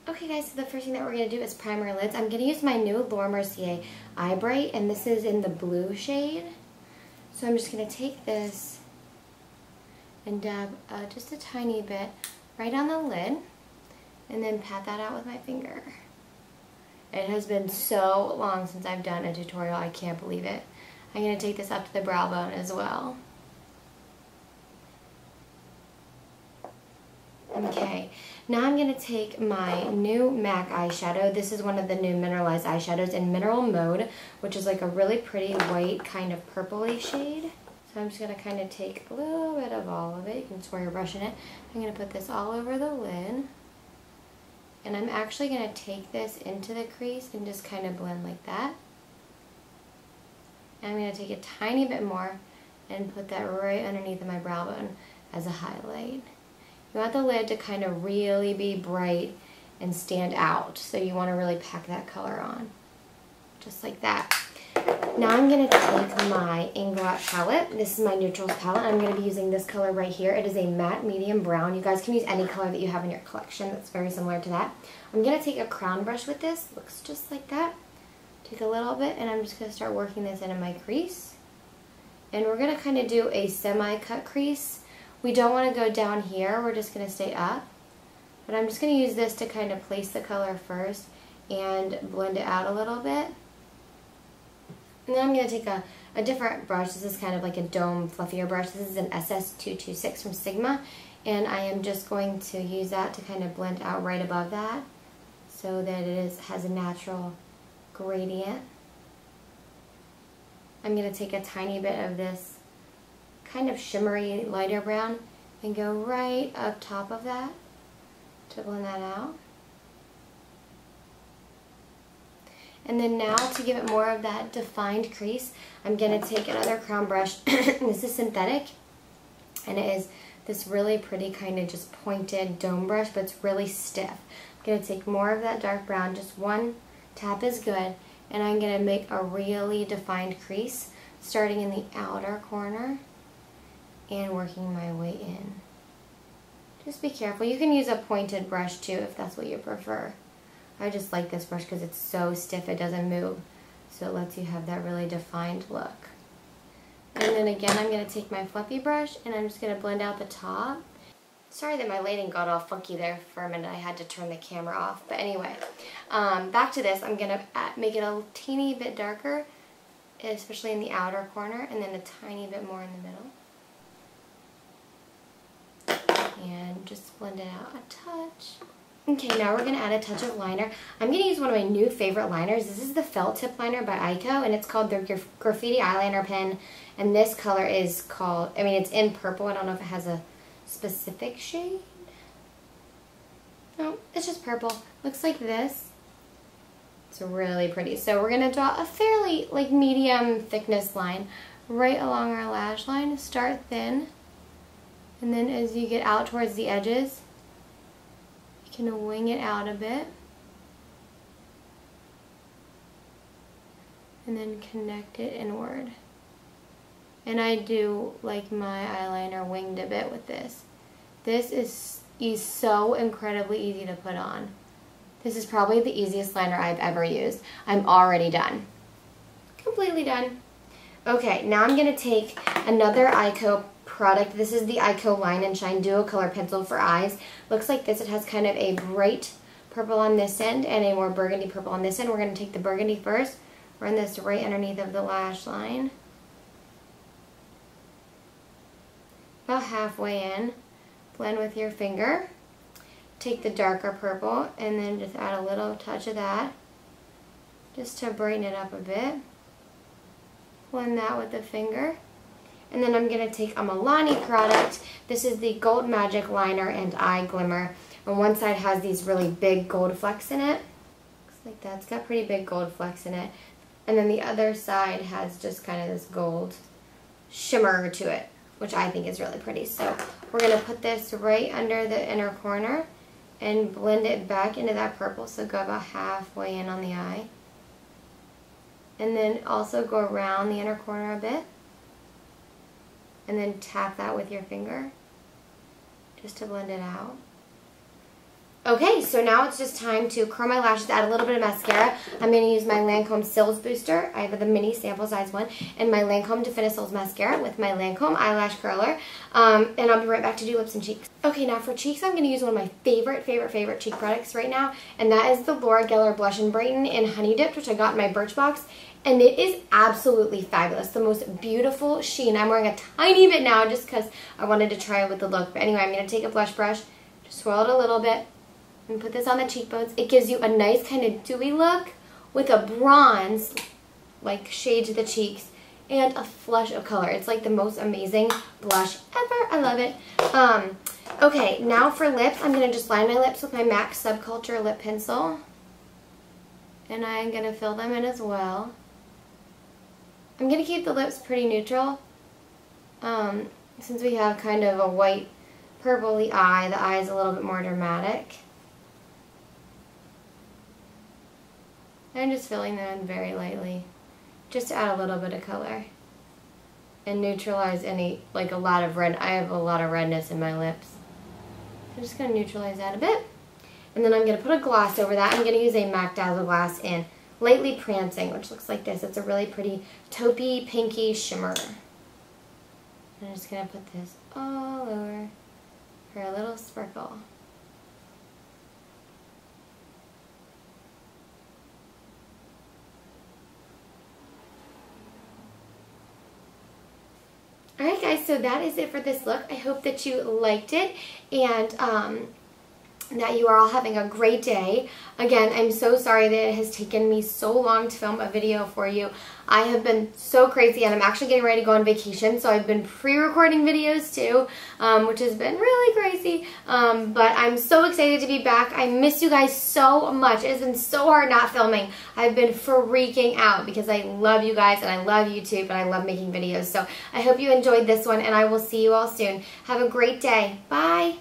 Okay guys, so the first thing that we're going to do is prime our lids. I'm going to use my new Laura Mercier Eye Bright, and this is in the blue shade. So I'm just going to take this and dab just a tiny bit right on the lid, and then pat that out with my finger. It has been so long since I've done a tutorial, I can't believe it. I'm going to take this up to the brow bone as well. Okay, now I'm going to take my new MAC eyeshadow. This is one of the new mineralized eyeshadows in Mineral Mode, which is like a really pretty white kind of purpley shade. So I'm just going to kind of take a little bit of all of it. You can swear you're brushing it. I'm going to put this all over the lid. And I'm actually going to take this into the crease and just kind of blend like that. And I'm going to take a tiny bit more and put that right underneath of my brow bone as a highlight. You want the lid to kind of really be bright and stand out, so you want to really pack that color on, just like that. Now I'm going to take my inglot palette. This is my neutrals palette. I'm going to be using this color right here. It is a matte medium brown. You guys can use any color that you have in your collection that's very similar to that. I'm going to take a crown brush with this. Looks just like that. Take a little bit, and I'm just going to start working this into my crease. And we're going to kind of do a semi-cut crease. We don't want to go down here, we're just going to stay up. But I'm just going to use this to kind of place the color first and blend it out a little bit. And then I'm going to take a different brush. This is kind of like a dome, fluffier brush. This is an SS226 from Sigma. And I am just going to use that to kind of blend out right above that, so that it has a natural gradient. I'm going to take a tiny bit of this kind of shimmery lighter brown and go right up top of that to blend that out. And then now, to give it more of that defined crease, I'm going to take another crown brush. This is synthetic, and it is this really pretty kind of just pointed dome brush, but it's really stiff. I'm going to take more of that dark brown, just one tap is good, and I'm going to make a really defined crease starting in the outer corner and working my way in. Just be careful. You can use a pointed brush too if that's what you prefer. I just like this brush because it's so stiff it doesn't move, so it lets you have that really defined look. And then again, I'm going to take my fluffy brush and I'm just going to blend out the top. Sorry that my lighting got all funky there for a minute. I had to turn the camera off. But anyway, back to this. I'm going to make it a teeny bit darker, especially in the outer corner, and then a tiny bit more in the middle. And just blend it out a touch. Okay, now we're going to add a touch of liner. I'm going to use one of my new favorite liners. This is the felt tip liner by Eyeko, and it's called the Graffiti Eyeliner Pen. And this color is called, it's in purple. I don't know if it has a specific shade. No, it's just purple. Looks like this. It's really pretty. So we're going to draw a fairly medium thickness line right along our lash line. Start thin. And then as you get out towards the edges, you can wing it out a bit. And then connect it inward. And I do like my eyeliner winged a bit with this. This is so incredibly easy to put on. This is probably the easiest liner I've ever used. I'm already done. Completely done. Okay, now I'm going to take another Eyeko product. This is the Eyeko Line and Shine Duo Color Pencil for eyes. Looks like this. It has kind of a bright purple on this end and a more burgundy purple on this end. We're going to take the burgundy first. Run this right underneath of the lash line. About halfway in. Blend with your finger. Take the darker purple and then just add a little touch of that just to brighten it up a bit. Blend that with the finger. And then I'm going to take a Milani product. This is the Gold Magic Liner and Eye Glimmer. On one side has these really big gold flecks in it. Looks like that. It's got pretty big gold flecks in it. And then the other side has just kind of this gold shimmer to it, which I think is really pretty. So we're going to put this right under the inner corner and blend it back into that purple. So go about halfway in on the eye. And then also go around the inner corner a bit. And then tap that with your finger just to blend it out. Okay, so now it's just time to curl my lashes, add a little bit of mascara. I'm going to use my Lancome Cils Booster. I have the mini sample size one, and my Lancome Definicils mascara with my Lancome eyelash curler. And I'll be right back to do lips and cheeks. Okay, now for cheeks, I'm going to use one of my favorite cheek products right now, and that is the Laura Geller Blush and Brighten in Honey Dipped, which I got in my Birchbox. And it is absolutely fabulous. The most beautiful sheen. I'm wearing a tiny bit now just because I wanted to try it with the look. But anyway, I'm going to take a blush brush, just swirl it a little bit, and put this on the cheekbones. It gives you a nice kind of dewy look with a bronze, like, shade to the cheeks and a flush of color. It's like the most amazing blush ever. I love it. Okay, now for lips, I'm going to just line my lips with my MAC Subculture lip pencil. And I'm going to fill them in as well. I'm going to keep the lips pretty neutral. Since we have kind of a white purpley eye, the eye is a little bit more dramatic. I'm just filling them in very lightly, just to add a little bit of color and neutralize any, like, a lot of red. I have a lot of redness in my lips. So I'm just going to neutralize that a bit. And then I'm going to put a gloss over that. I'm going to use a MAC Dazzleglass in Lightly Prancing, which looks like this. It's a really pretty taupey, pinky shimmer. I'm just going to put this all over for a little sparkle. Alright guys, so that is it for this look. I hope that you liked it, and that you are all having a great day. Again, I'm so sorry that it has taken me so long to film a video for you. I have been so crazy, and I'm actually getting ready to go on vacation, so I've been pre-recording videos too, which has been really crazy, but I'm so excited to be back. I miss you guys so much. It has been so hard not filming. I've been freaking out because I love you guys, and I love YouTube, and I love making videos, so I hope you enjoyed this one, and I will see you all soon. Have a great day. Bye!